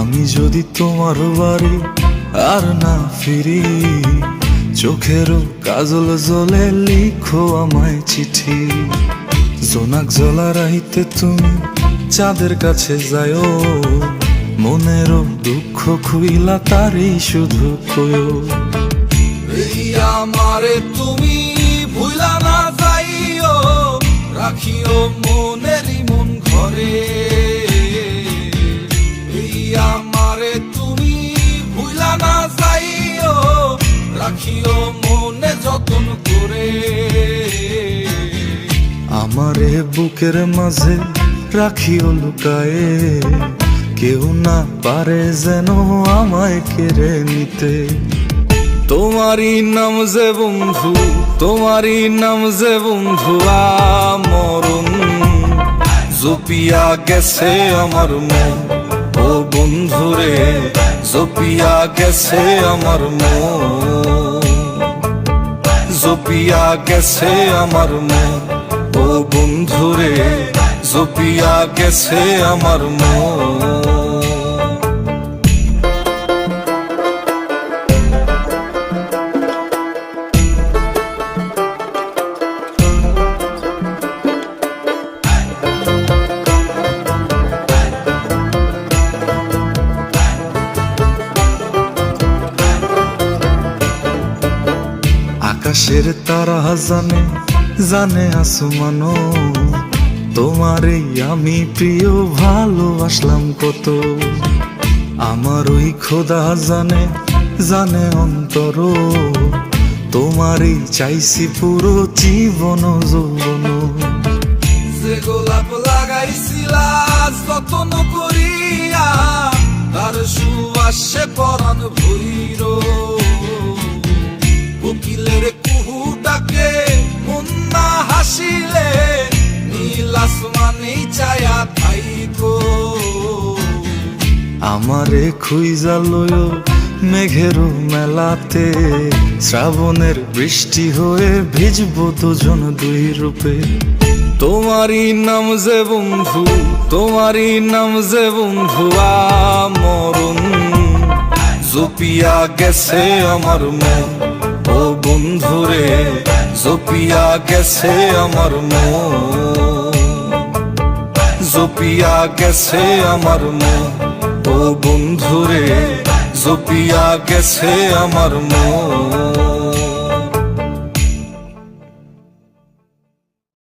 আমি যদি তোমার বাড়ি আর না ফিরি, চোখেরও কাজল জলে লিখো আমায় চিঠি। জোনাক জলা রাইতে তুমি চাঁদের কাছে যায়ও, মনেরও দুঃখ খুইলা তারই শুধু কয়ো। এই আমারে তুমি ভুলা না যাইও, রাখিও মনেরই মন ঘরে। এই আমারে তুমি ভুলা না যাইও, রাখিও মনে যতন করে। আমারে বুকের মাঝে রাখিও লুকায়ে, কেউ না পারে যেন আমায় কেড়ে নিতে। তোমারই নাম যে বন্ধু, তোমারই নাম যে বন্ধু আমরণ, জপিয়া গেছে আমার মন। ও বন্ধুরে জপিয়া গেছে আমার মন, জপিয়া গেছে আমার মন। ও বন্ধুরে জপিয়া গেছে আমার মন। আকাশের তারা জানে, জানে আসমানো, তোমারে আমি প্রিয় ভালোবাসলাম কত। আমার ওই খোদা জানে, জানে অন্তর, তোমারই চাইছি পুরো জীবন যৌবন। যে গোলাপ লাগাইছিলা যতন করিয়া, তার সুবাসে পরাণ ভৈর। কোকিলের কুহু ডাকে মন না হাসিলে, নীল আসমানেই ছায়া থাইকো। আমারে খুইজা লয়ো মেঘের মেলাতে, শ্রাবণের বৃষ্টি হয়ে ভিজবো দুজন দুই রূপে। তোমারই নাম যে বন্ধু, তোমারই নাম যে বন্ধু আমরণ, জপিয়া গেছে আমার মন। ও বন্ধুরে জপিয়া গেছে আমার মন, জপিয়া গেছে আমার মন। ও বন্ধুরে জপিয়া গেছে আমার মন।